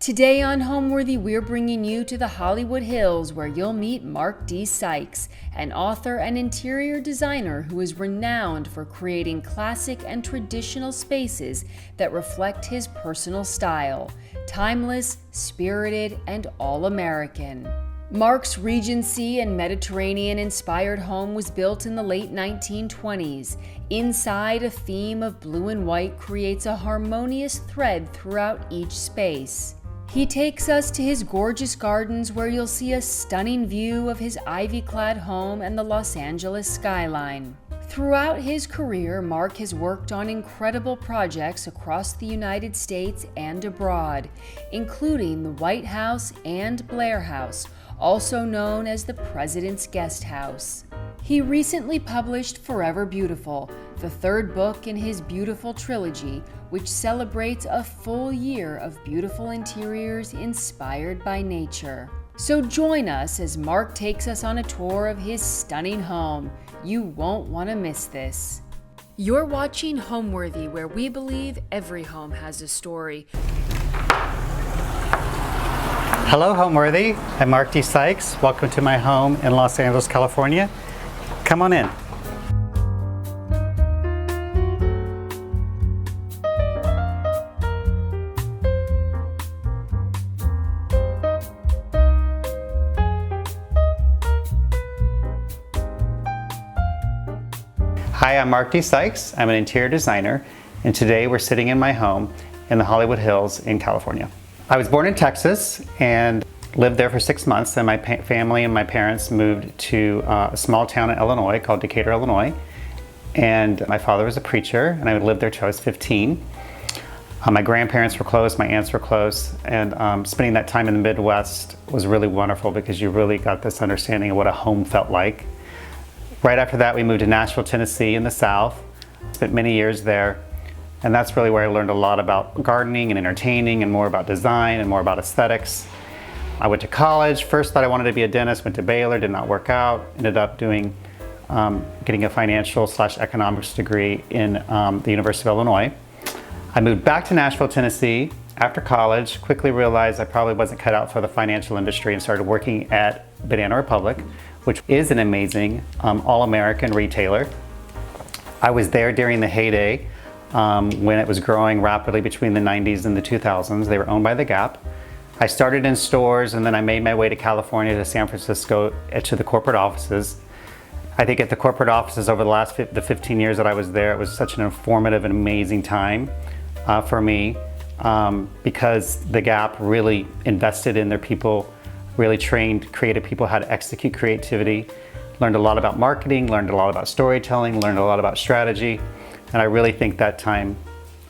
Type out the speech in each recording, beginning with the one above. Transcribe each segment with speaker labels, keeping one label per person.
Speaker 1: Today on Homeworthy, we're bringing you to the Hollywood Hills, where you'll meet Mark D. Sikes, an author and interior designer who is renowned for creating classic and traditional spaces that reflect his personal style, timeless, spirited, and all-American. Mark's Regency and Mediterranean-inspired home was built in the late 1920s. Inside, a theme of blue and white creates a harmonious thread throughout each space. He takes us to his gorgeous gardens, where you'll see a stunning view of his ivy-clad home and the Los Angeles skyline. Throughout his career, Mark has worked on incredible projects across the United States and abroad, including the White House and Blair House, also known as the President's Guesthouse. He recently published Forever Beautiful, the third book in his Beautiful Trilogy, which celebrates a full year of beautiful interiors inspired by nature. So join us as Mark takes us on a tour of his stunning home. You won't want to miss this. You're watching Homeworthy, where we believe every home has a story.
Speaker 2: Hello, Homeworthy. I'm Mark D. Sikes. Welcome to my home in Los Angeles, California. Come on in. Hi, I'm Mark D. Sikes. I'm an interior designer, and today we're sitting in my home in the Hollywood Hills in California. I was born in Texas and lived there for 6 months, and my family and my parents moved to a small town in Illinois called Decatur, Illinois. And my father was a preacher, and I lived there till I was 15. My grandparents were close, my aunts were close, and spending that time in the Midwest was really wonderful because you really got this understanding of what a home felt like. Right after that, we moved to Nashville, Tennessee in the South. Spent many years there, and that's really where I learned a lot about gardening and entertaining and more about design and more about aesthetics. I went to college. First thought I wanted to be a dentist, went to Baylor, did not work out. Ended up doing, getting a financial/economics degree in the University of Illinois. I moved back to Nashville, Tennessee after college, quickly realized I probably wasn't cut out for the financial industry and started working at Banana Republic, which is an amazing all-American retailer. I was there during the heyday when it was growing rapidly between the 90s and the 2000s. They were owned by The Gap. I started in stores, and then I made my way to California, to San Francisco, to the corporate offices. I think at the corporate offices over the 15 years that I was there, it was such an informative and amazing time for me because The Gap really invested in their people, really trained creative people how to execute creativity, learned a lot about marketing, learned a lot about storytelling, learned a lot about strategy, and I really think that time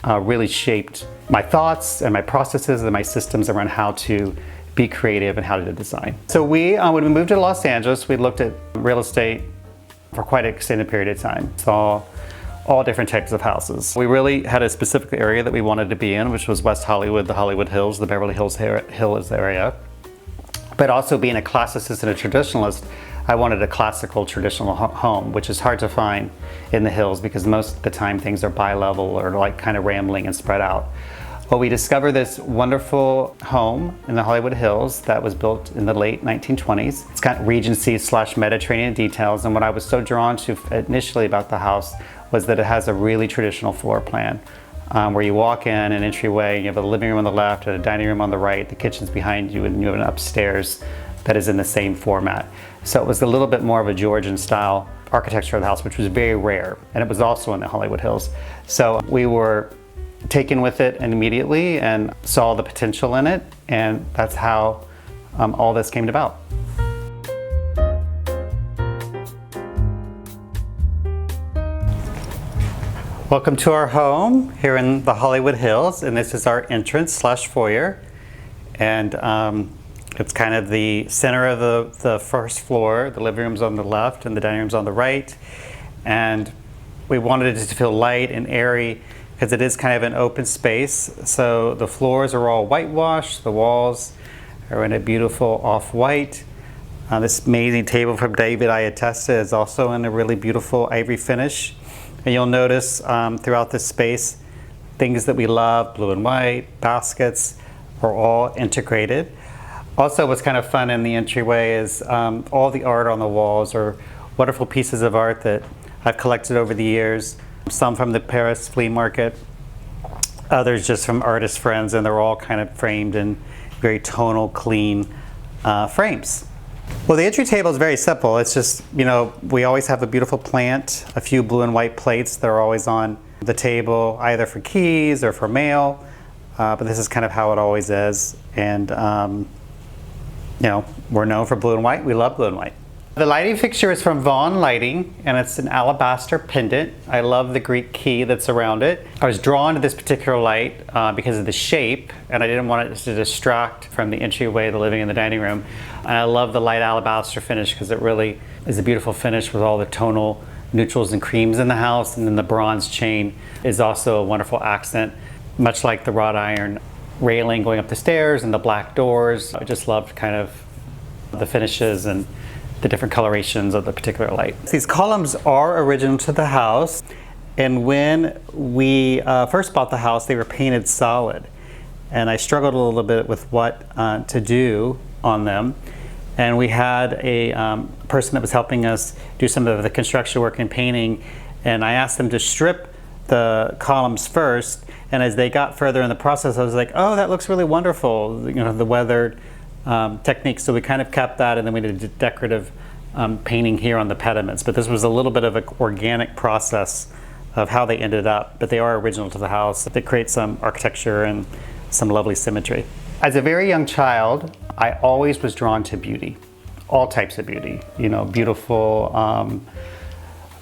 Speaker 2: really shaped my thoughts and my processes and my systems around how to be creative and how to design. So when we moved to Los Angeles, we looked at real estate for quite an extended period of time. Saw all different types of houses. We really had a specific area that we wanted to be in, which was West Hollywood, the Hollywood Hills, the Beverly Hills area. But also being a classicist and a traditionalist, I wanted a classical traditional home, which is hard to find in the hills because most of the time things are bi-level or like kind of rambling and spread out. Well, we discovered this wonderful home in the Hollywood Hills that was built in the late 1920s. It's got Regency/Mediterranean details, and what I was so drawn to initially about the house was that it has a really traditional floor plan. Where you walk in an entryway, you have a living room on the left and a dining room on the right, the kitchen's behind you, and you have an upstairs that is in the same format. So it was a little bit more of a Georgian style architecture of the house, which was very rare, and it was also in the Hollywood Hills. So we were taken with it immediately and saw the potential in it, and that's how all this came about. Welcome to our home here in the Hollywood Hills, and this is our entrance/foyer. And it's kind of the center of the first floor. The living room's on the left and the dining room's on the right. And we wanted it to feel light and airy because it is kind of an open space. So the floors are all whitewashed, the walls are in a beautiful off-white. This amazing table from David Iatesta is also in a really beautiful ivory finish. And you'll notice throughout this space things that we love, blue and white, baskets, are all integrated. Also, what's kind of fun in the entryway is all the art on the walls are wonderful pieces of art that I've collected over the years. Some from the Paris flea market, others just from artist friends, and they're all kind of framed in very tonal, clean frames. Well, the entry table is very simple. It's just, we always have a beautiful plant, a few blue and white plates that are always on the table, either for keys or for mail. But this is kind of how it always is. And, we're known for blue and white. We love blue and white. The lighting fixture is from Vaughan Lighting, and it's an alabaster pendant. I love the Greek key that's around it. I was drawn to this particular light because of the shape, and I didn't want it to distract from the entryway, the living and the dining room. And I love the light alabaster finish because it really is a beautiful finish with all the tonal neutrals and creams in the house, and then the bronze chain is also a wonderful accent, much like the wrought iron railing going up the stairs and the black doors. I just loved kind of the finishes and the different colorations of the particular light. These columns are original to the house, and when we first bought the house, they were painted solid. And I struggled a little bit with what to do on them. And we had a person that was helping us do some of the construction work and painting, and I asked them to strip the columns first, and as they got further in the process, I was like, oh, that looks really wonderful, the weathered technique. So we kind of kept that, and then we did a decorative painting here on the pediments. But this was a little bit of an organic process of how they ended up, but they are original to the house. They create some architecture and some lovely symmetry. As a very young child, I always was drawn to beauty, all types of beauty. Beautiful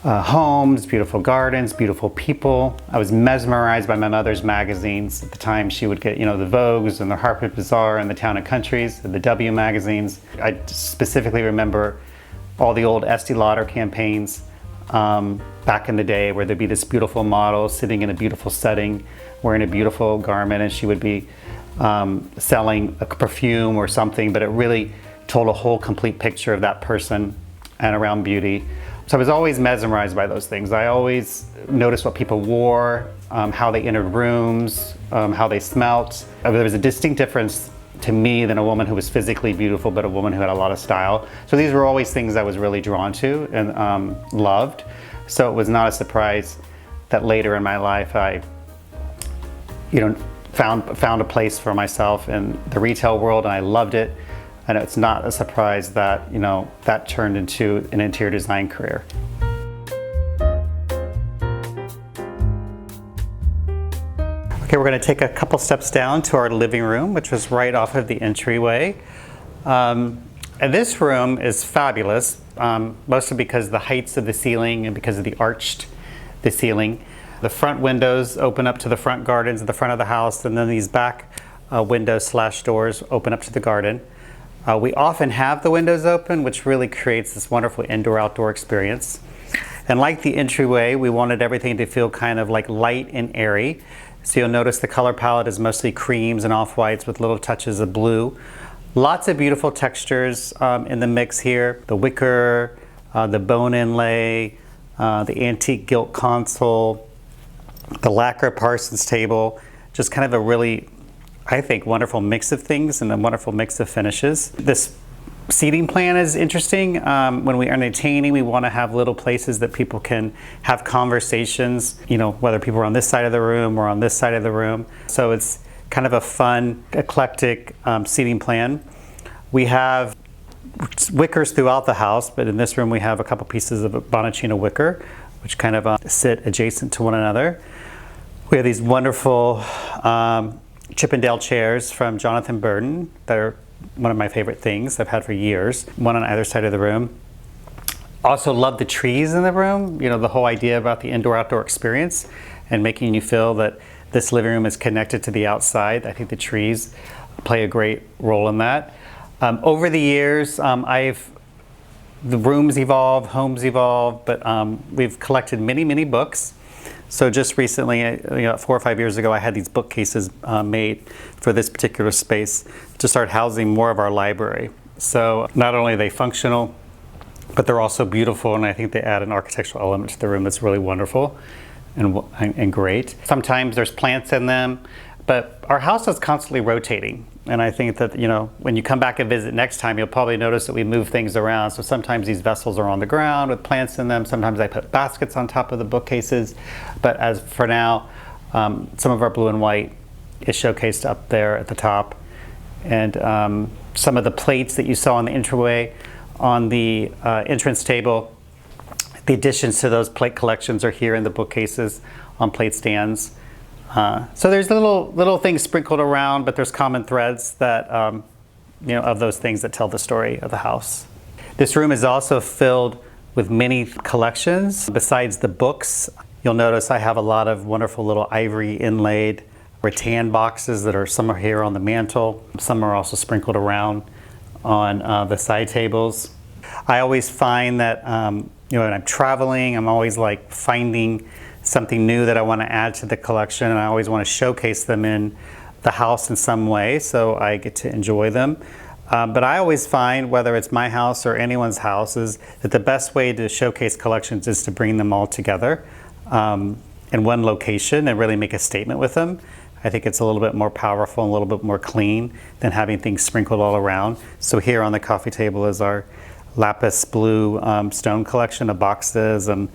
Speaker 2: homes, beautiful gardens, beautiful people. I was mesmerized by my mother's magazines. At the time, she would get, the Vogues and the Harper's Bazaar and the Town and Countries, and the W magazines. I specifically remember all the old Estee Lauder campaigns back in the day, where there'd be this beautiful model sitting in a beautiful setting, wearing a beautiful garment, and she would be selling a perfume or something, but it really told a whole complete picture of that person and around beauty. So I was always mesmerized by those things. I always noticed what people wore, how they entered rooms, how they smelt. There was a distinct difference to me than a woman who was physically beautiful, but a woman who had a lot of style. So these were always things I was really drawn to and loved. So it was not a surprise that later in my life I, found a place for myself in the retail world, and I loved it. And it's not a surprise that, that turned into an interior design career. Okay, we're going to take a couple steps down to our living room, which was right off of the entryway. And this room is fabulous, mostly because of the heights of the ceiling and because of the ceiling. The front windows open up to the front gardens at the front of the house, and then these back windows/doors open up to the garden. We often have the windows open, which really creates this wonderful indoor-outdoor experience. And like the entryway, we wanted everything to feel kind of like light and airy. So you'll notice the color palette is mostly creams and off-whites with little touches of blue. Lots of beautiful textures in the mix here. The wicker, the bone inlay, the antique gilt console, the lacquer Parsons table, just kind of a really, I think, wonderful mix of things and a wonderful mix of finishes. This seating plan is interesting. When we are entertaining, we want to have little places that people can have conversations, whether people are on this side of the room or on this side of the room. So it's kind of a fun, eclectic seating plan. We have wickers throughout the house, but in this room we have a couple pieces of Bonacina wicker, which kind of sit adjacent to one another. We have these wonderful Chippendale chairs from Jonathan Burton that are one of my favorite things I've had for years, one on either side of the room. Also love the trees in the room, the whole idea about the indoor-outdoor experience and making you feel that this living room is connected to the outside. I think the trees play a great role in that. Over the years, the rooms evolve, homes evolve, but we've collected many, many books. So just recently, 4 or 5 years ago, I had these bookcases made for this particular space to start housing more of our library. So not only are they functional, but they're also beautiful, and I think they add an architectural element to the room that's really wonderful and great. Sometimes there's plants in them, But our house is constantly rotating. And I think that, when you come back and visit next time, you'll probably notice that we move things around. So sometimes these vessels are on the ground with plants in them. Sometimes I put baskets on top of the bookcases. But as for now, some of our blue and white is showcased up there at the top. And some of the plates that you saw on the entryway on the entrance table, the additions to those plate collections are here in the bookcases on plate stands. So there's little things sprinkled around, but there's common threads that, of those things that tell the story of the house. This room is also filled with many collections. Besides the books, you'll notice I have a lot of wonderful little ivory inlaid rattan boxes that some are here on the mantle. Some are also sprinkled around on the side tables. I always find that, when I'm traveling, I'm always like finding something new that I want to add to the collection, and I always want to showcase them in the house in some way, so I get to enjoy them. But I always find, whether it's my house or anyone's house, is that the best way to showcase collections is to bring them all together in one location and really make a statement with them. I think it's a little bit more powerful and a little bit more clean than having things sprinkled all around. So here on the coffee table is our lapis blue stone collection of boxes and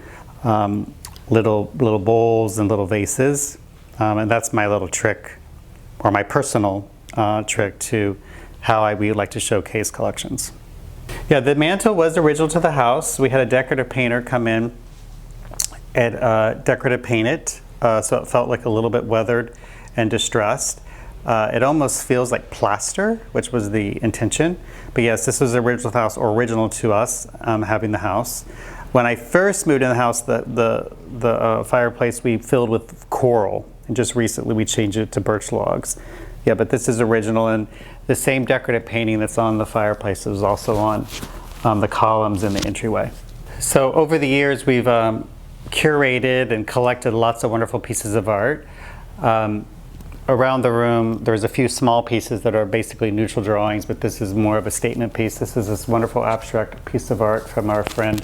Speaker 2: little bowls and little vases, and that's my little trick, or my personal trick to how we would like to showcase collections. Yeah, the mantle was original to the house. We had a decorative painter come in and decorative paint it, so it felt like a little bit weathered and distressed. It almost feels like plaster, which was the intention. But yes, this was original to the house, or original to us having the house. When I first moved in the house, the fireplace we filled with coral, and just recently we changed it to birch logs. Yeah, but this is original, and the same decorative painting that's on the fireplace is also on the columns in the entryway. So over the years, we've curated and collected lots of wonderful pieces of art. Around the room, there's a few small pieces that are basically neutral drawings, but this is more of a statement piece. This is this wonderful abstract piece of art from our friend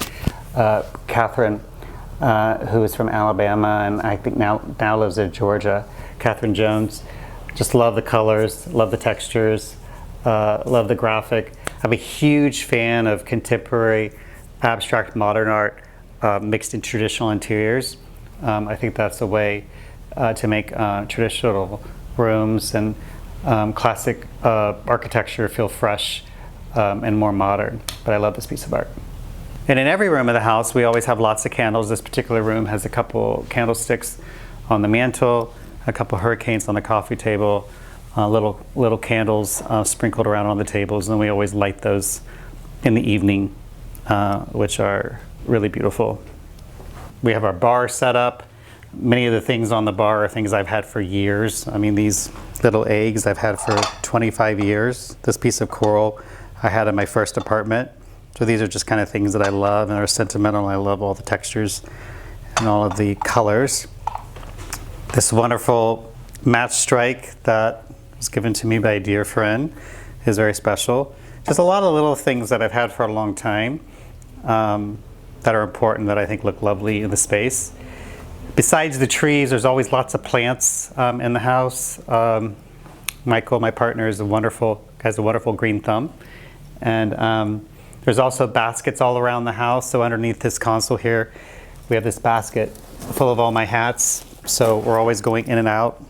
Speaker 2: Catherine, who is from Alabama, and I think now lives in Georgia. Catherine Jones. Just love the colors, love the textures, love the graphic. I'm a huge fan of contemporary abstract modern art mixed in traditional interiors. I think that's a way to make traditional rooms and classic architecture feel fresh and more modern. But I love this piece of art. And in every room of the house, we always have lots of candles. This particular room has a couple candlesticks on the mantle, a couple hurricanes on the coffee table, little candles sprinkled around on the tables, and we always light those in the evening, which are really beautiful. We have our bar set up. Many of the things on the bar are things I've had for years. I mean, these little eggs I've had for 25 years. This piece of coral I had in my first apartment. So these are just kind of things that I love and are sentimental. I love all the textures and all of the colors. This wonderful match strike that was given to me by a dear friend is very special. Just a lot of little things that I've had for a long time that are important, that I think look lovely in the space. Besides the trees, there's always lots of plants in the house. Michael, my partner, has a wonderful green thumb. And there's also baskets all around the house. So underneath this console here, we have this basket full of all my hats. So we're always going in and out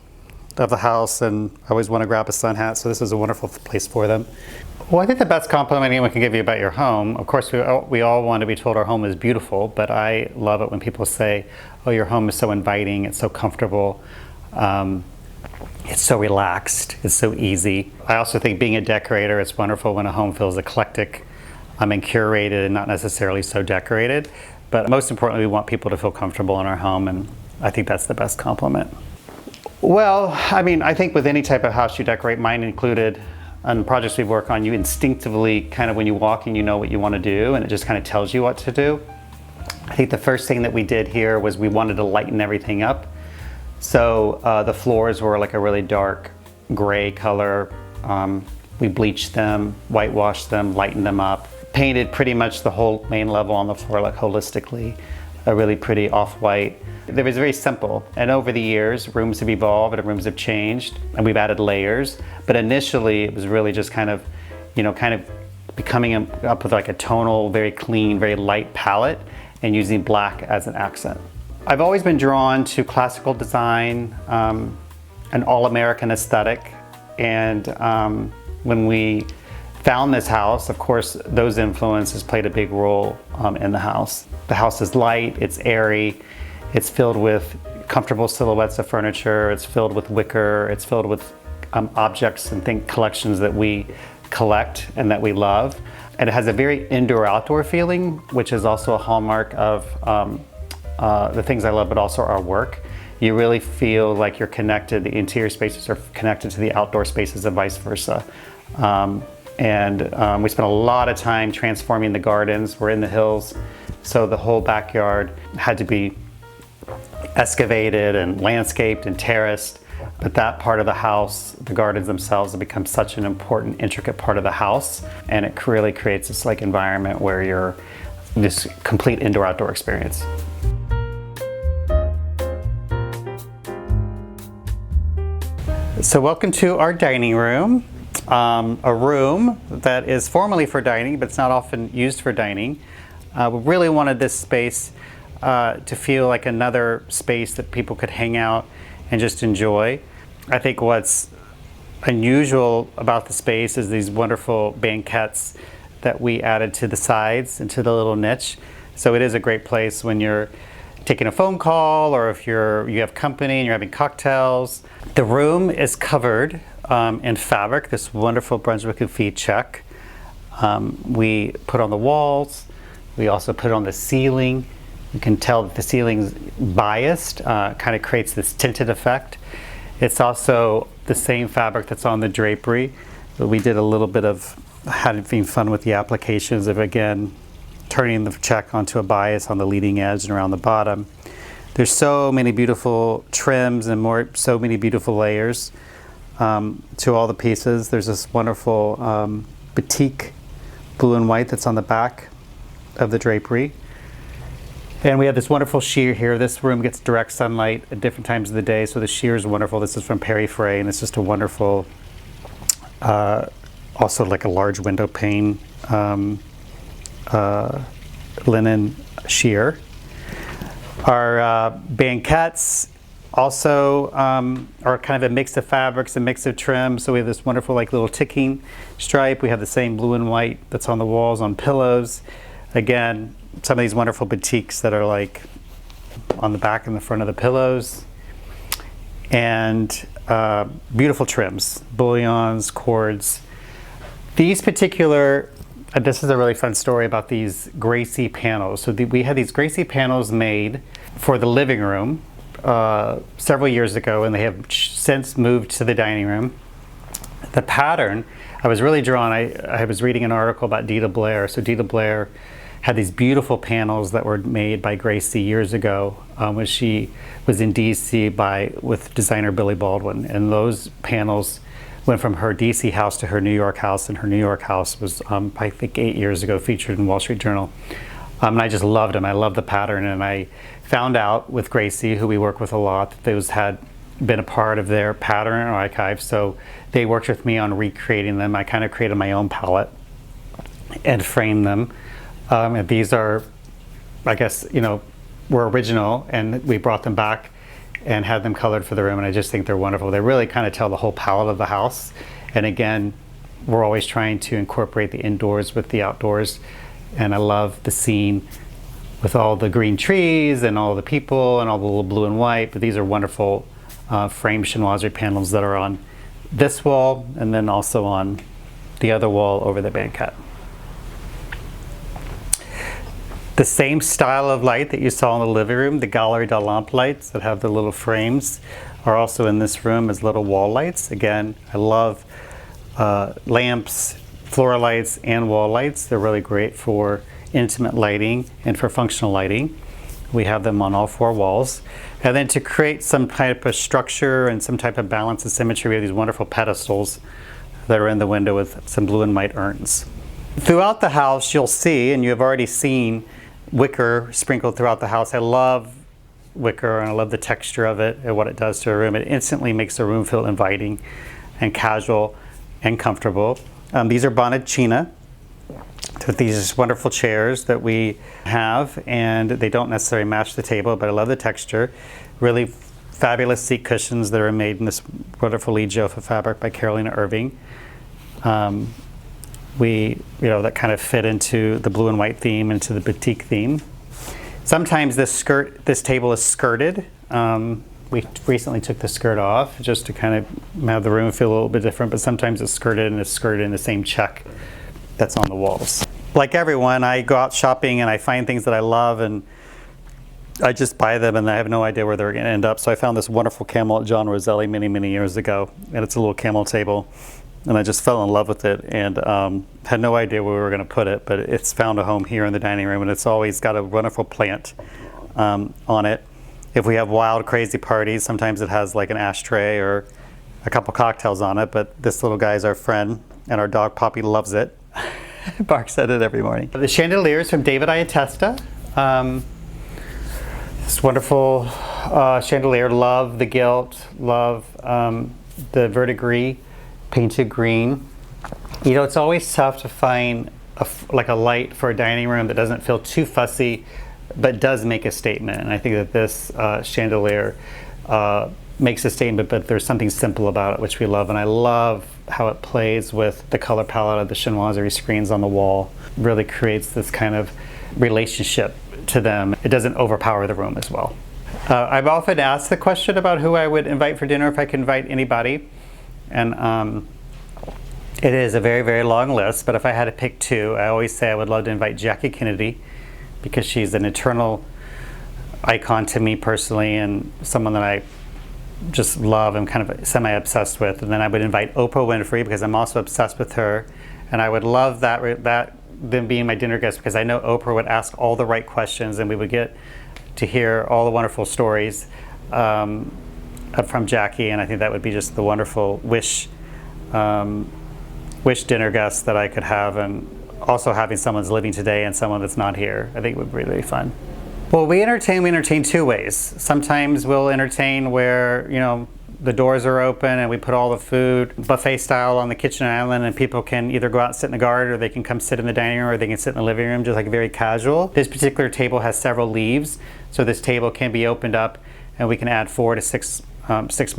Speaker 2: of the house, and I always want to grab a sun hat. So this is a wonderful place for them. Well, I think the best compliment anyone can give you about your home, of course, we all want to be told our home is beautiful, but I love it when people say, oh, your home is so inviting, it's so comfortable, it's so relaxed, it's so easy. I also think being a decorator, it's wonderful when a home feels eclectic and curated and not necessarily so decorated. But most importantly, we want people to feel comfortable in our home, and I think that's the best compliment. Well, I mean, I think with any type of house you decorate, mine included, on projects we work on, you instinctively, kind of when you walk in, you know what you want to do, and it just kind of tells you what to do. I think the first thing that we did here was we wanted to lighten everything up. So the floors were like a really dark gray color. We bleached them, whitewashed them, lightened them up, painted pretty much the whole main level on the floor like holistically, a really pretty off-white It was very simple, and over the years, rooms have evolved and rooms have changed, and we've added layers. But initially, it was really just kind of becoming up with like a tonal, very clean, very light palette, and using black as an accent. I've always been drawn to classical design, an all-American aesthetic, and when we found this house, of course, those influences played a big role in the house. The house is light, it's airy, it's filled with comfortable silhouettes of furniture, it's filled with wicker, it's filled with objects and collections that we collect and that we love. And it has a very indoor-outdoor feeling, which is also a hallmark of the things I love, but also our work. You really feel like you're connected, the interior spaces are connected to the outdoor spaces and vice versa. We spent a lot of time transforming the gardens. We're in the hills, so the whole backyard had to be excavated and landscaped and terraced. But that part of the house, the gardens themselves, have become such an important, intricate part of the house, and it really creates this like environment where you're this complete indoor-outdoor experience. So welcome to our dining room. A room that is formerly for dining, but it's not often used for dining. We really wanted this space to feel like another space that people could hang out and just enjoy. I think what's unusual about the space is these wonderful banquettes that we added to the sides and to the little niche. So it is a great place when you're taking a phone call, or if you have company and you're having cocktails. The room is covered in fabric, this wonderful Brunswick and Fee check. We put on the walls. We also put it on the ceiling. You can tell that the ceiling's biased, kind of creates this tinted effect. It's also the same fabric that's on the drapery. But we did a little bit of having fun with the applications of, again, turning the check onto a bias on the leading edge and around the bottom. There's so many beautiful trims and so many beautiful layers to all the pieces. There's this wonderful batik blue and white that's on the back of the drapery. And we have this wonderful sheer here. This room gets direct sunlight at different times of the day, so the sheer is wonderful. This is from Perry Frey, and it's just a wonderful, also like a large window pane linen sheer. Our banquettes also are kind of a mix of fabrics, a mix of trims. So we have this wonderful like little ticking stripe. We have the same blue and white that's on the walls on pillows. Again, some of these wonderful batiks that are like on the back and the front of the pillows. And beautiful trims, bullions, cords. These particular, this is a really fun story about these Gracie panels. So we had these Gracie panels made for the living room several years ago, and they have since moved to the dining room. The pattern, I was really drawn, I was reading an article about Dita Blair. So Dita Blair had these beautiful panels that were made by Gracie years ago when she was in DC with designer Billy Baldwin. And those panels went from her DC house to her New York house, and her New York house was, I think 8 years ago, featured in Wall Street Journal. And I just loved them. I loved the pattern, and I found out with Gracie, who we work with a lot, that those had been a part of their pattern archive. So they worked with me on recreating them. I kind of created my own palette and framed them. And these are, I guess, were original, and we brought them back and had them colored for the room, and I just think they're wonderful. They really kind of tell the whole palette of the house. And again, we're always trying to incorporate the indoors with the outdoors, and I love the scene with all the green trees and all the people and all the little blue and white. But these are wonderful framed chinoiserie panels that are on this wall and then also on the other wall over the banquette. The same style of light that you saw in the living room, the Galerie de Lampe lights that have the little frames, are also in this room as little wall lights. Again, I love lamps, floor lights, and wall lights. They're really great for intimate lighting and for functional lighting. We have them on all 4 walls. And then to create some type of structure and some type of balance and symmetry, we have these wonderful pedestals that are in the window with some blue and white urns. Throughout the house, you'll see, and you have already seen, wicker sprinkled throughout the house. I love wicker, and I love the texture of it and what it does to a room. It instantly makes the room feel inviting and casual and comfortable. These are bonded china. So these wonderful chairs that we have, and they don't necessarily match the table, but I love the texture. Really fabulous seat cushions that are made in this wonderful Lee Joffa fabric by Carolina Irving. That kind of fit into the blue and white theme, into the boutique theme. Sometimes this table is skirted. We recently took the skirt off just to kind of have the room feel a little bit different, but sometimes it's skirted, and it's skirted in the same check that's on the walls. Like everyone, I go out shopping and I find things that I love, and I just buy them, and I have no idea where they're going to end up. So I found this wonderful camel at John Roselli many years ago, and it's a little camel table, and I just fell in love with it, and had no idea where we were going to put it, but it's found a home here in the dining room, and it's always got a wonderful plant on it. If we have wild, crazy parties, sometimes it has like an ashtray or a couple cocktails on it, but this little guy is our friend, and our dog Poppy loves it. Barks at it every morning. The chandelier is from David Iatesta. This wonderful chandelier. Love the gilt. Love the verdigris, painted green. You know, it's always tough to find a light for a dining room that doesn't feel too fussy, but does make a statement. And I think that this chandelier makes a statement, but there's something simple about it, which we love. And I love how it plays with the color palette of the chinoiserie screens on the wall. Really creates this kind of relationship to them. It doesn't overpower the room as well. I've often asked the question about who I would invite for dinner if I could invite anybody. And it is a very long list, but if I had to pick two, I always say I would love to invite Jackie Kennedy, because she's an eternal icon to me personally, and someone that I just love and kind of semi-obsessed with. And then I would invite Oprah Winfrey, because I'm also obsessed with her, and I would love that them being my dinner guest, because I know Oprah would ask all the right questions, and we would get to hear all the wonderful stories from Jackie. And I think that would be just the wonderful wish dinner guest that I could have, and also having someone that's living today and someone that's not here, I think would be really fun. Well, we entertain two ways. Sometimes we'll entertain where, the doors are open and we put all the food buffet style on the kitchen island, and people can either go out and sit in the garden, or they can come sit in the dining room, or they can sit in the living room, just like very casual. This particular table has several leaves, so this table can be opened up and we can add 4 to 6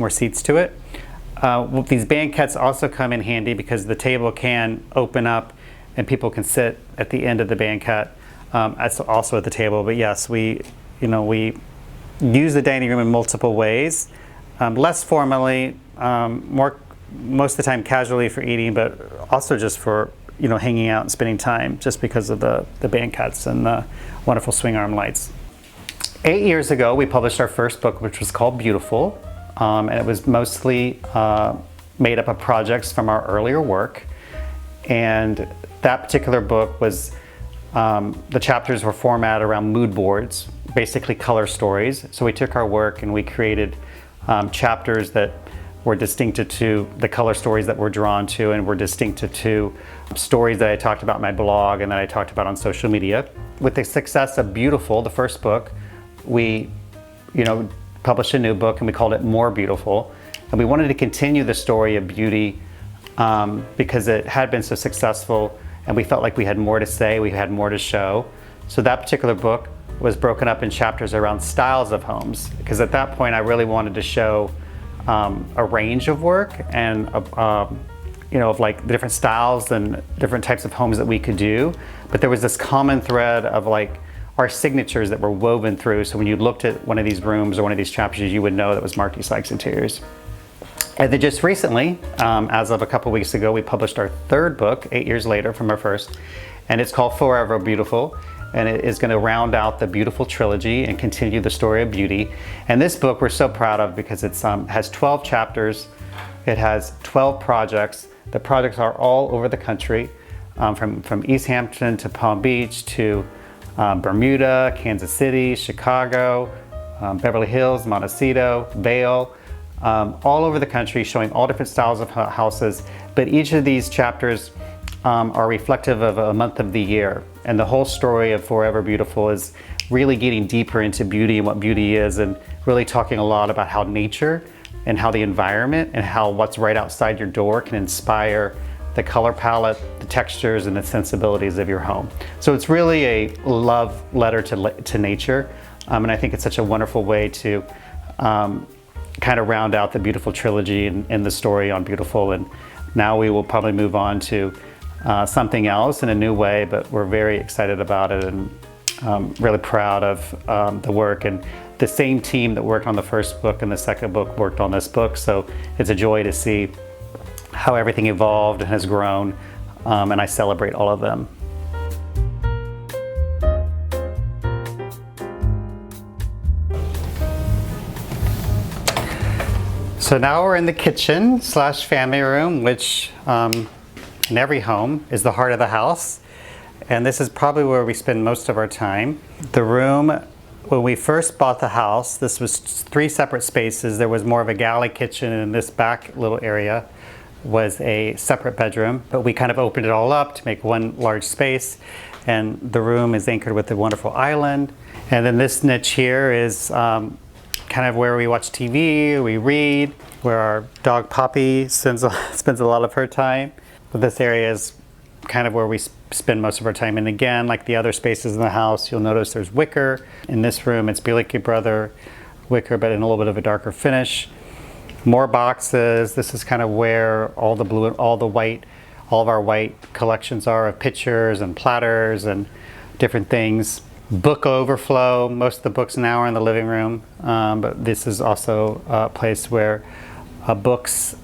Speaker 2: more seats to it. These banquettes also come in handy, because the table can open up and people can sit at the end of the banquet, also at the table. But yes, we use the dining room in multiple ways, less formally, most of the time casually for eating, but also just for hanging out and spending time, just because of the banquets and the wonderful swing arm lights. 8 years ago, we published our first book, which was called Beautiful, and it was mostly made up of projects from our earlier work. And that particular book was, the chapters were formatted around mood boards, basically color stories. So we took our work and we created chapters that were distinctive to the color stories that we're drawn to, and were distinctive to stories that I talked about in my blog and that I talked about on social media. With the success of Beautiful, the first book, we published a new book, and we called it More Beautiful. And we wanted to continue the story of beauty because it had been so successful, and we felt like we had more to say, we had more to show. So that particular book was broken up in chapters around styles of homes, because at that point I really wanted to show a range of work and of like the different styles and different types of homes that we could do. But there was this common thread of like our signatures that were woven through. So when you looked at one of these rooms or one of these chapters, you would know that was Mark D. Sikes Interiors. And then just recently, as of a couple weeks ago, we published our third book, 8 years later from our first, and it's called Forever Beautiful, and it is going to round out the Beautiful Trilogy and continue the story of beauty. And this book we're so proud of, because it has 12 chapters, it has 12 projects. The projects are all over the country, from East Hampton to Palm Beach to Bermuda, Kansas City, Chicago, Beverly Hills, Montecito, Vail, all over the country, showing all different styles of houses. But each of these chapters are reflective of a month of the year. And the whole story of Forever Beautiful is really getting deeper into beauty and what beauty is, and really talking a lot about how nature and how the environment and how what's right outside your door can inspire the color palette, the textures, and the sensibilities of your home. So it's really a love letter to nature. And I think it's such a wonderful way to kind of round out the Beautiful Trilogy and the story on Beautiful. And now we will probably move on to something else in a new way, but we're very excited about it and really proud of the work. And the same team that worked on the first book and the second book worked on this book. So it's a joy to see how everything evolved and has grown. And I celebrate all of them. So now we're in the kitchen / family room, which in every home is the heart of the house. And this is probably where we spend most of our time. The room, when we first bought the house, this was 3 separate spaces. There was more of a galley kitchen, and this back little area was a separate bedroom. But we kind of opened it all up to make one large space. And the room is anchored with a wonderful island. And then this niche here is kind of where we watch TV, we read, where our dog Poppy spends a lot of her time. But this area is kind of where we spend most of our time. And again, like the other spaces in the house, you'll notice there's wicker. In this room, it's Bieliki Brother wicker, but in a little bit of a darker finish. More boxes. This is kind of where all the blue and all of our white collections are of pictures and platters and different things. Book overflow. Most of the books now are in the living room, but this is also a place where books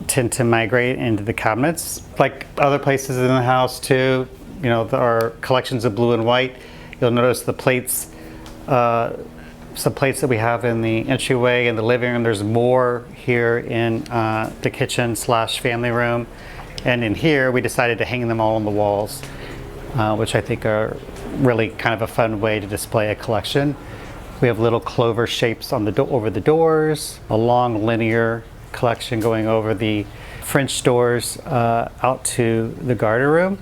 Speaker 2: tend to migrate into the cabinets. Like other places in the house too, you know, there are collections of blue and white. You'll notice the plates, some plates that we have in the entryway in the living room. There's more here in the kitchen / family room. And in here, we decided to hang them all on the walls, which I think are really kind of a fun way to display a collection. We have little clover shapes on the over the doors, a long linear collection going over the French doors out to the garden room.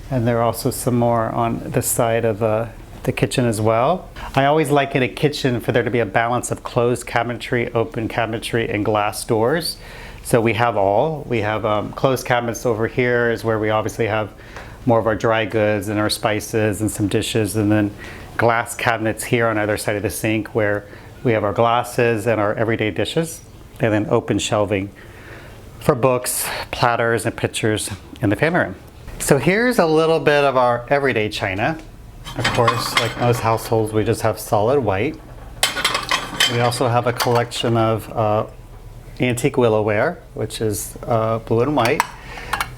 Speaker 2: And there are also some more on the side of the kitchen as well. I always like in a kitchen for there to be a balance of closed cabinetry, open cabinetry, and glass doors. So we have all. We have closed cabinets over here is where we obviously have more of our dry goods and our spices and some dishes, and then glass cabinets here on either side of the sink where we have our glasses and our everyday dishes, and then open shelving for books, platters, and pictures in the family room. So here's a little bit of our everyday china. Of course, like most households, we just have solid white. We also have a collection of antique willowware, which is blue and white.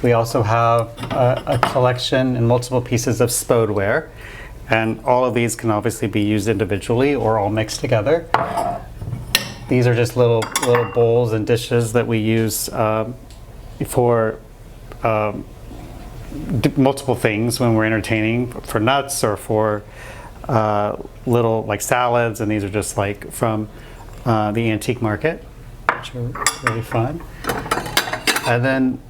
Speaker 2: We also have a collection and multiple pieces of spodeware, and all of these can obviously be used individually or all mixed together. These are just little bowls and dishes that we use for multiple things when we're entertaining, for nuts or for little like salads, and these are just like from the antique market, which are really fun. And then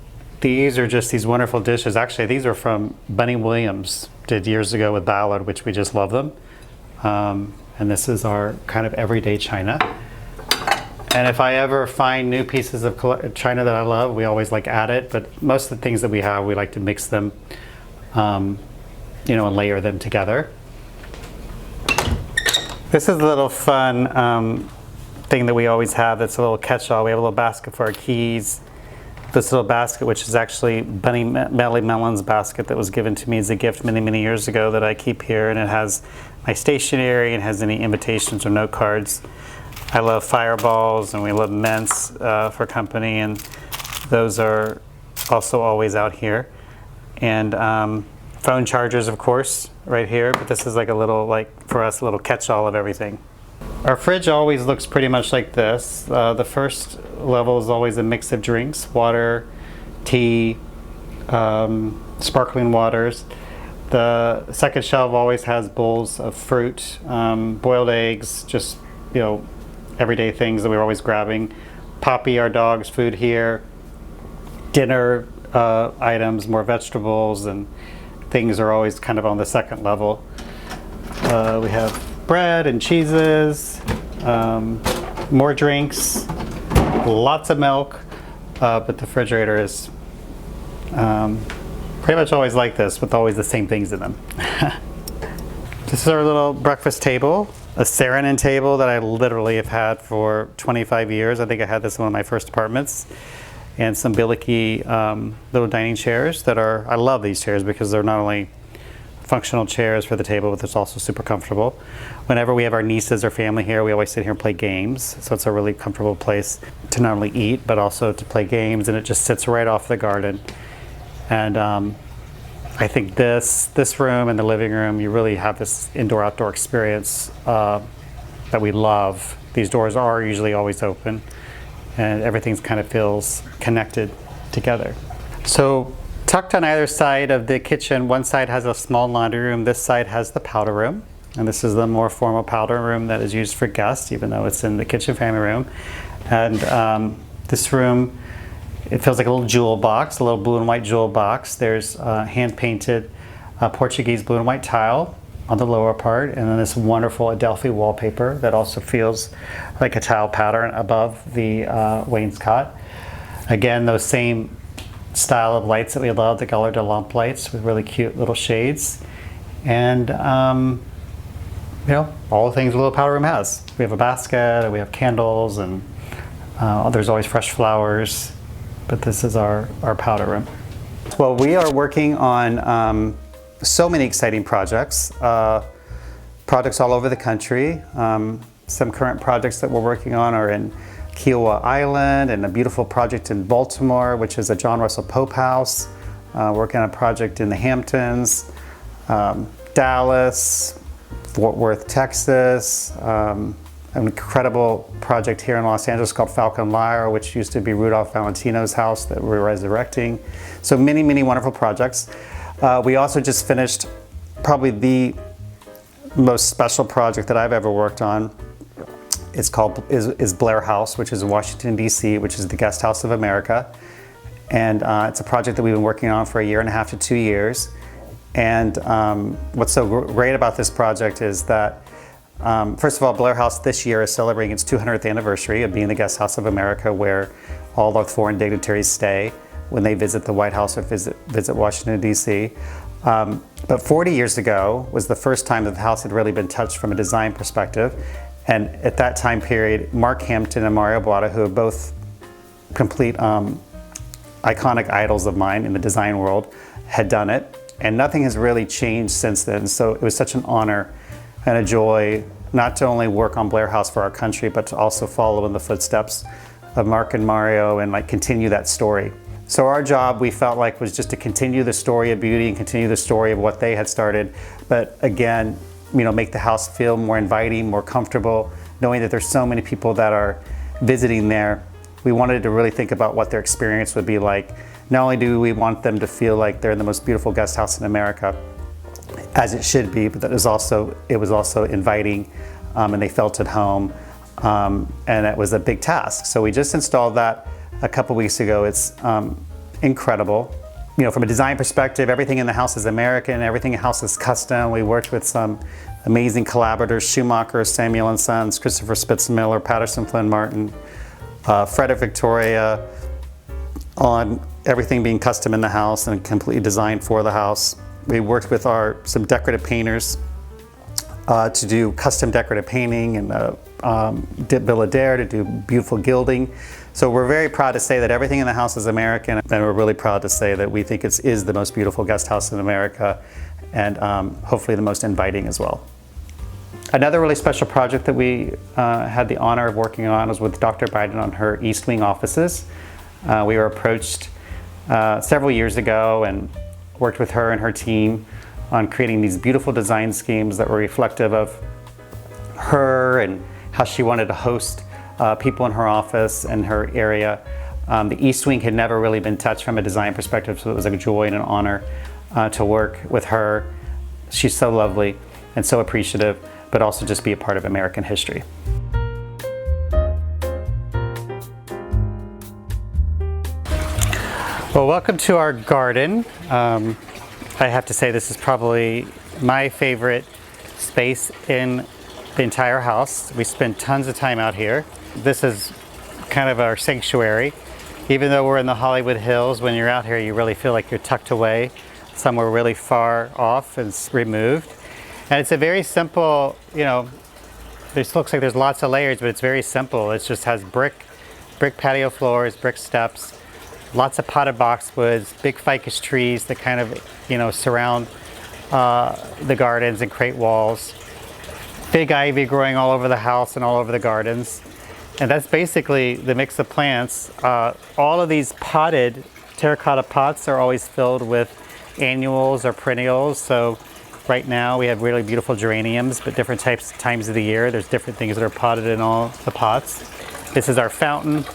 Speaker 2: these are just these wonderful dishes. Actually, these are from Bunny Williams, did years ago with Ballard, which we just love them. And this is our kind of everyday china. And if I ever find new pieces of china that I love, we always like add it. But most of the things that we have, we like to mix them, and layer them together. This is a little fun thing that we always have. That's a little catch-all. We have a little basket for our keys. This little basket, which is actually Bunny Melly Melon's basket that was given to me as a gift many, many years ago, that I keep here, and it has my stationery and has any invitations or note cards. I love fireballs, and we love mints for company, and those are also always out here. And phone chargers, of course, right here, but this is like a little, for us, a little catch-all of everything. Our fridge always looks pretty much like this. The first level is always a mix of drinks, water, tea, sparkling waters. The second shelf always has bowls of fruit, boiled eggs, just, everyday things that we're always grabbing. Poppy, our dog's food here. Dinner items, more vegetables, and things are always kind of on the second level. We have bread and cheeses, more drinks, lots of milk, but the refrigerator is pretty much always like this, with always the same things in them. This is our little breakfast table, a Saarinen table that I literally have had for 25 years. I think I had this in one of my first apartments. And some Billicky little dining chairs that are, I love these chairs because they're not only functional chairs for the table, but it's also super comfortable. Whenever we have our nieces or family here, we always sit here and play games. So it's a really comfortable place to not only eat, but also to play games, and it just sits right off the garden. And I think this room and the living room, you really have this indoor-outdoor experience that we love. These doors are usually always open, and everything kind of feels connected together. So tucked on either side of the kitchen, one side has a small laundry room, this side has the powder room. And this is the more formal powder room that is used for guests, even though it's in the kitchen family room. And this room, it feels like a little jewel box, a little blue and white jewel box. There's hand-painted Portuguese blue and white tile on the lower part, and then this wonderful Adelphi wallpaper that also feels like a tile pattern above the wainscot. Again, those same style of lights that we love, the Galler de Lampe lights with really cute little shades. And you know, all the things a little powder room has. We have a basket, we have candles, and there's always fresh flowers. But this is our powder room. Well, we are working on so many exciting projects. Projects all over the country. Some current projects that we're working on are in Kiowa Island, and a beautiful project in Baltimore, which is a John Russell Pope house. Working on a project in the Hamptons, Dallas, Fort Worth, Texas. An incredible project here in Los Angeles called Falcon Lyre, which used to be Rudolph Valentino's house that we're resurrecting. So many, many wonderful projects. We also just finished probably the most special project that I've ever worked on. It's called Blair House, which is in Washington, D.C., which is the Guesthouse of America. And it's a project that we've been working on for 1.5 to 2 years. And what's so great about this project is that, first of all, Blair House this year is celebrating its 200th anniversary of being the Guesthouse of America, where all the foreign dignitaries stay when they visit the White House or visit Washington, D.C. But 40 years ago was the first time that the house had really been touched from a design perspective. And at that time period, Mark Hampton and Mario Botta, who are both complete iconic idols of mine in the design world, had done it. And nothing has really changed since then. So it was such an honor and a joy not to only work on Blair House for our country, but to also follow in the footsteps of Mark and Mario and like continue that story. So our job, we felt like, was just to continue the story of beauty and continue the story of what they had started. But again, you know, make the house feel more inviting, more comfortable, knowing that there's so many people that are visiting there. We wanted to really think about what their experience would be like. Not only do we want them to feel like they're in the most beautiful guest house in America, as it should be, but that it was also inviting, and they felt at home, and it was a big task. So we just installed that a couple weeks ago. It's incredible. You know, from a design perspective, everything in the house is American, everything in the house is custom. We worked with some amazing collaborators: Schumacher, Samuel and Sons, Christopher Spitzmiller, Patterson Flynn Martin, Frederick Victoria, on everything being custom in the house and completely designed for the house. We worked with some decorative painters to do custom decorative painting, and Bill Adair to do beautiful gilding. So we're very proud to say that everything in the house is American, and we're really proud to say that we think it is the most beautiful guest house in America, and hopefully the most inviting as well. Another really special project that we had the honor of working on was with Dr. Biden on her East Wing offices. We were approached several years ago and worked with her and her team on creating these beautiful design schemes that were reflective of her and how she wanted to host people in her office and her area. The East Wing had never really been touched from a design perspective, so it was a joy and an honor to work with her. She's so lovely and so appreciative, but also just be a part of American history. Well, welcome to our garden. I have to say this is probably my favorite space in the entire house. We spend tons of time out here. This is kind of our sanctuary. Even though we're in the Hollywood Hills, when you're out here you really feel like you're tucked away somewhere really far off and removed. And it's a very simple, this looks like there's lots of layers, but it's very simple. It just has brick patio floors, brick steps, lots of potted boxwoods, big ficus trees that kind of, surround the gardens and create walls. Big ivy growing all over the house and all over the gardens. And that's basically the mix of plants. All of these potted terracotta pots are always filled with annuals or perennials. So right now we have really beautiful geraniums, but different times of the year, there's different things that are potted in all the pots. This is our fountain.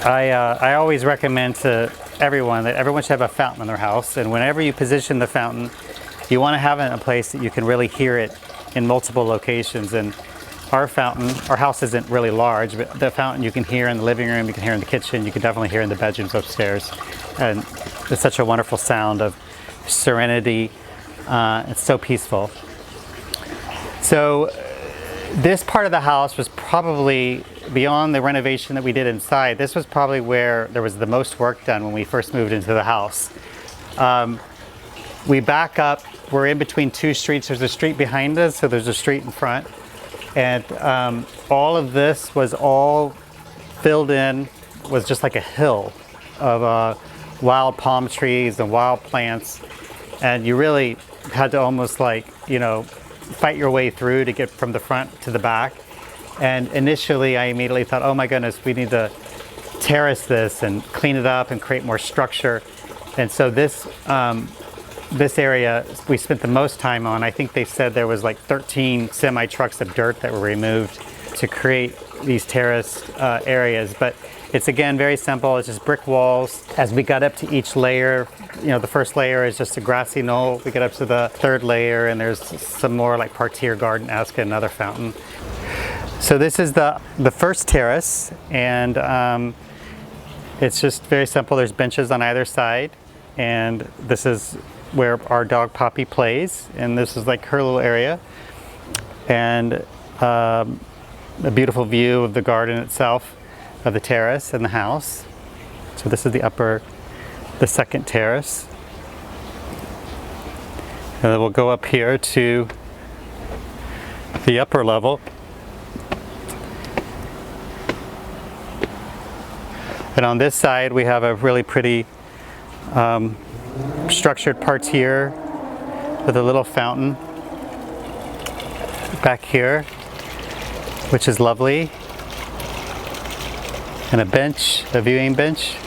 Speaker 2: I always recommend to everyone that everyone should have a fountain in their house. And whenever you position the fountain, you want to have it in a place that you can really hear it in multiple locations. And our house isn't really large, but the fountain you can hear in the living room, you can hear in the kitchen, you can definitely hear in the bedrooms upstairs. And it's such a wonderful sound of serenity. It's so peaceful. So this part of the house was probably, beyond the renovation that we did inside, this was probably where there was the most work done when we first moved into the house. We back up, we're in between two streets. There's a street behind us, so there's a street in front. And all of this was all filled in, was just like a hill of wild palm trees and wild plants. And you really had to almost fight your way through to get from the front to the back. And initially I immediately thought, oh my goodness, we need to terrace this and clean it up and create more structure. And so this area we spent the most time on. I think they said there was like 13 semi trucks of dirt that were removed to create these terrace areas. But it's again very simple. It's just brick walls. As we got up to each layer, the first layer is just a grassy knoll. We get up to the third layer and there's some more like parterre garden-esque, another fountain. So this is the first terrace, and it's just very simple. There's benches on either side, and this is where our dog Poppy plays, and this is like her little area, and a beautiful view of the garden itself, of the terrace and the house. So this is the second terrace, and then we'll go up here to the upper level. And on this side we have a really pretty structured parterre with a little fountain back here, which is lovely, and a bench, a viewing bench.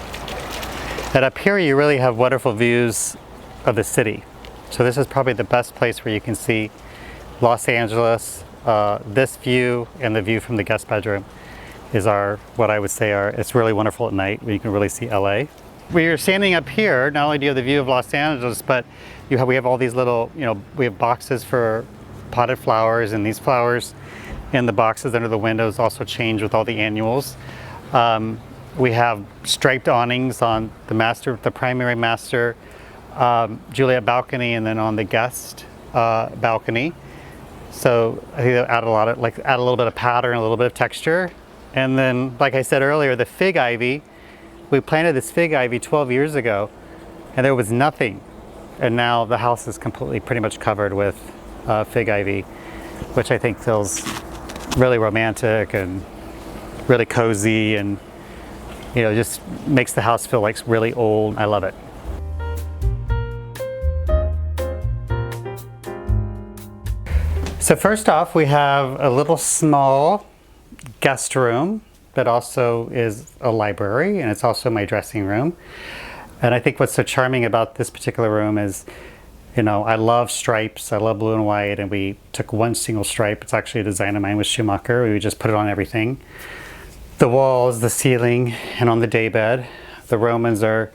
Speaker 2: And up here you really have wonderful views of the city. So this is probably the best place where you can see Los Angeles. This view and the view from the guest bedroom is what I would say it's really wonderful at night, where you can really see LA. We are standing up here, not only do you have the view of Los Angeles, but we have all these little, we have boxes for potted flowers, and these flowers in the boxes under the windows also change with all the annuals. We have striped awnings on the primary master Juliet balcony, and then on the guest balcony. So I think that add a little bit of pattern, a little bit of texture. And then, like I said earlier, the fig ivy, we planted this fig ivy 12 years ago, and there was nothing. And now the house is pretty much covered with fig ivy, which I think feels really romantic and really cozy, and just makes the house feel like really old. I love it. So first off, we have a little small guest room that also is a library, and it's also my dressing room. And I think what's so charming about this particular room is, I love stripes, I love blue and white, and we took one single stripe. It's actually a design of mine with Schumacher. We just put it on everything. The walls, the ceiling, and on the daybed. The Romans are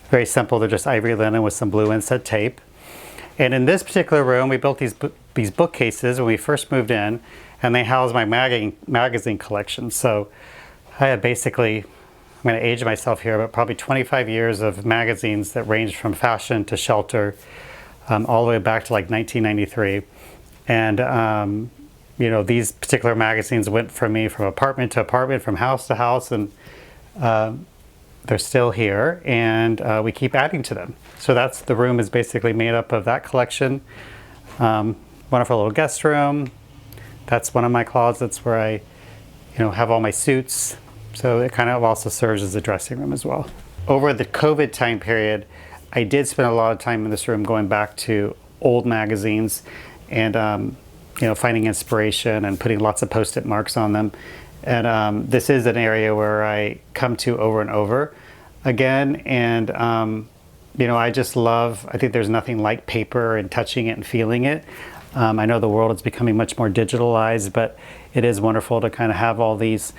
Speaker 2: very simple. They're just ivory linen with some blue inset tape. And in this particular room, we built these bookcases when we first moved in, and they house my magazine collection. So I had basically I'm going to age myself here, but probably 25 years of magazines that range from fashion to shelter, all the way back to like 1993. And, you know, these particular magazines went for me from apartment to apartment, from house to house, and they're still here, and we keep adding to them. So the room is basically made up of that collection. Wonderful little guest room. That's one of my closets where I, have all my suits. So it kind of also serves as a dressing room as well. Over the COVID time period, I did spend a lot of time in this room going back to old magazines and, finding inspiration and putting lots of Post-it marks on them. And this is an area where I come to over and over again. And, I just I think there's nothing like paper and touching it and feeling it. I know the world is becoming much more digitalized, but it is wonderful to kind of have all these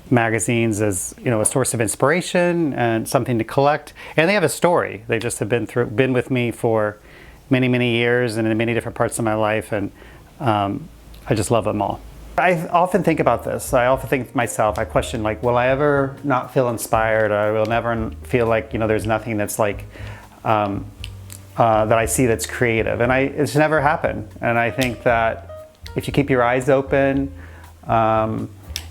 Speaker 2: magazines as, a source of inspiration and something to collect. And they have a story. They just have been with me for many, many years and in many different parts of my life. And I just love them all. I often think about this. I often think to myself, I question, like, will I ever not feel inspired? Or I will never feel like, there's nothing that's like, that I see that's creative. And it's never happened. And I think that if you keep your eyes open,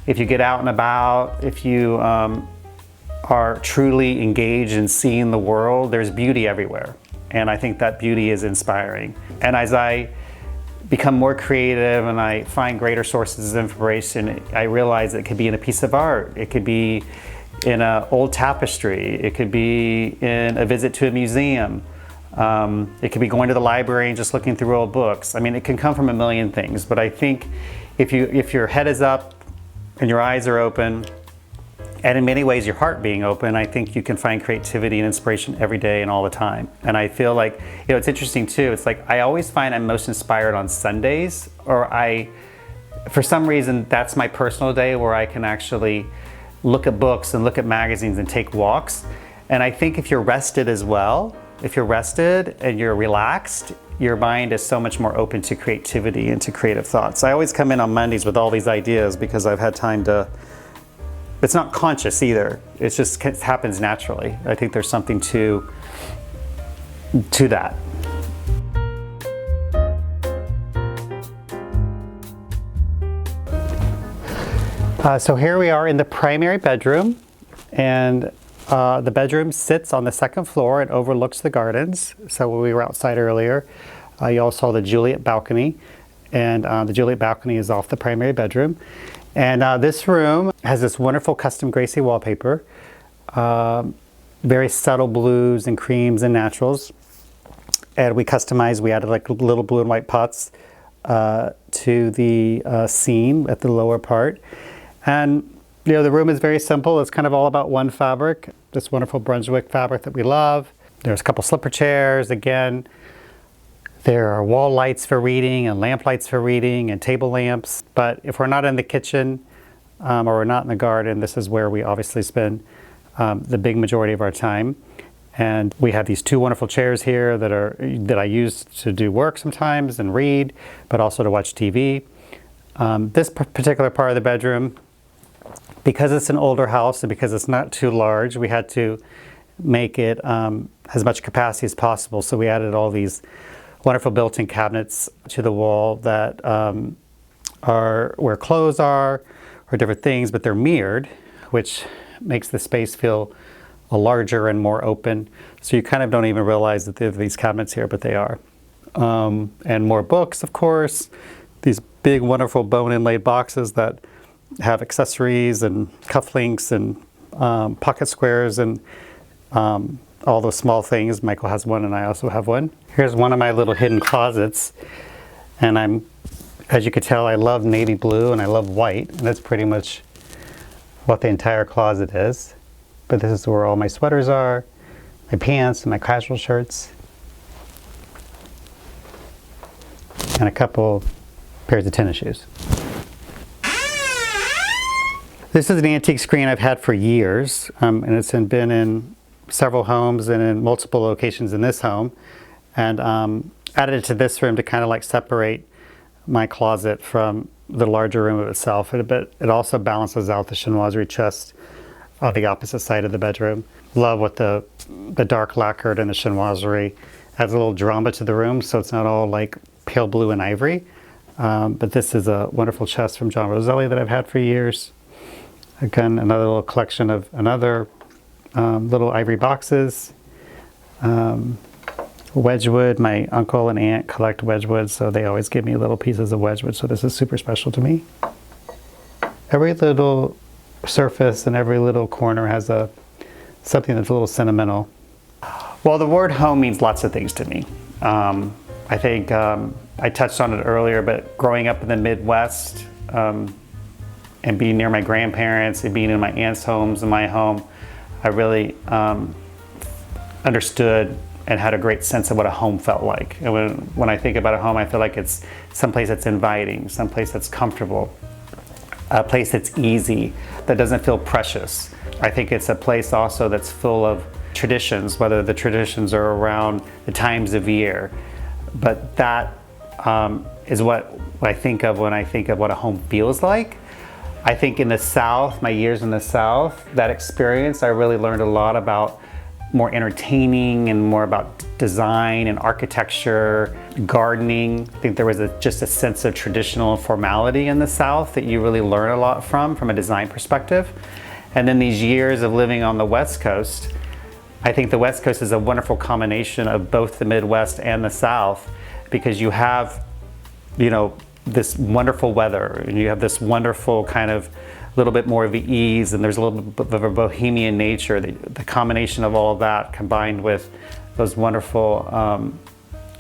Speaker 2: if you get out and about, if you are truly engaged in seeing the world, there's beauty everywhere. And I think that beauty is inspiring. And as I become more creative and I find greater sources of inspiration, I realize it could be in a piece of art, it could be in an old tapestry, it could be in a visit to a museum, it could be going to the library and just looking through old books. I mean, it can come from a million things, but I think if your head is up and your eyes are open, and in many ways your heart being open, I think you can find creativity and inspiration every day and all the time. And I feel like, it's interesting too. It's like I always find I'm most inspired on Sundays, or for some reason, that's my personal day where I can actually look at books and look at magazines and take walks. And I think if you're rested as well, if you're rested and you're relaxed, your mind is so much more open to creativity and to creative thoughts. I always come in on Mondays with all these ideas because I've had time to. It's not conscious either. It just happens naturally. I think there's something to that. So here we are in the primary bedroom, and the bedroom sits on the second floor and overlooks the gardens. So when we were outside earlier, you all saw the Juliet balcony, and the Juliet balcony is off the primary bedroom. And this room has this wonderful custom Gracie wallpaper, very subtle blues and creams and naturals. And we added like little blue and white pots to the seam at the lower part. And the room is very simple. It's kind of all about one fabric, this wonderful Brunswick fabric that we love. There's a couple slipper chairs again. There are wall lights for reading and lamp lights for reading and table lamps. But if we're not in the kitchen or we're not in the garden, this is where we obviously spend the big majority of our time. And we have these two wonderful chairs here that I use to do work sometimes and read, but also to watch TV. This particular part of the bedroom, because it's an older house and because it's not too large, we had to make it as much capacity as possible. So we added all these wonderful built-in cabinets to the wall that are where clothes are or different things, but they're mirrored, which makes the space feel larger and more open. So you kind of don't even realize that there are these cabinets here, but they are. And more books, of course. These big, wonderful bone inlaid boxes that have accessories and cufflinks and pocket squares and all those small things. Michael has one and I also have one. Here's one of my little hidden closets. And as you could tell, I love navy blue and I love white. And that's pretty much what the entire closet is. But this is where all my sweaters are, my pants and my casual shirts. And a couple pairs of tennis shoes. This is an antique screen I've had for years, and it's been in several homes and in multiple locations in this home. And added it to this room to kind of like separate my closet from the larger room of itself. But it also balances out the chinoiserie chest on the opposite side of the bedroom. Love what the dark lacquered and the chinoiserie adds a little drama to the room, so it's not all like pale blue and ivory. But this is a wonderful chest from John Roselli that I've had for years. Again, another little collection of another little ivory boxes. Wedgwood, my uncle and aunt collect Wedgwood, so they always give me little pieces of Wedgwood, so this is super special to me. Every little surface and every little corner has something that's a little sentimental. Well, the word home means lots of things to me. I think I touched on it earlier, but growing up in the Midwest and being near my grandparents and being in my aunt's homes and my home, I really understood and had a great sense of what a home felt like. And when I think about a home, I feel like it's someplace that's inviting, someplace that's comfortable, a place that's easy, that doesn't feel precious. I think it's a place also that's full of traditions, whether the traditions are around the times of year. But that is what I think of when I think of what a home feels like. I think in the South, my years in the South, that experience, I really learned a lot about more entertaining and more about design and architecture, gardening. I think there was just a sense of traditional formality in the South that you really learn a lot from a design perspective. And then these years of living on the West Coast, I think the West Coast is a wonderful combination of both the Midwest and the South, because you have, this wonderful weather, and you have this wonderful kind of little bit more of the ease, and there's a little bit of a bohemian nature. The combination of all of that combined with those wonderful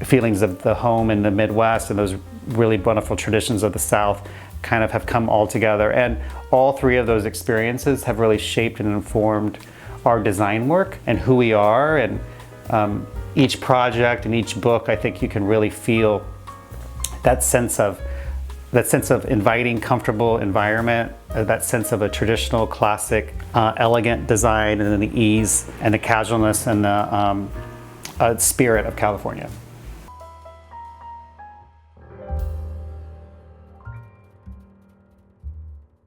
Speaker 2: feelings of the home in the Midwest and those really wonderful traditions of the South kind of have come all together. And all three of those experiences have really shaped and informed our design work and who we are. And each project and each book, I think you can really feel that sense of inviting, comfortable environment, that sense of a traditional, classic, elegant design, and then the ease and the casualness and the spirit of California.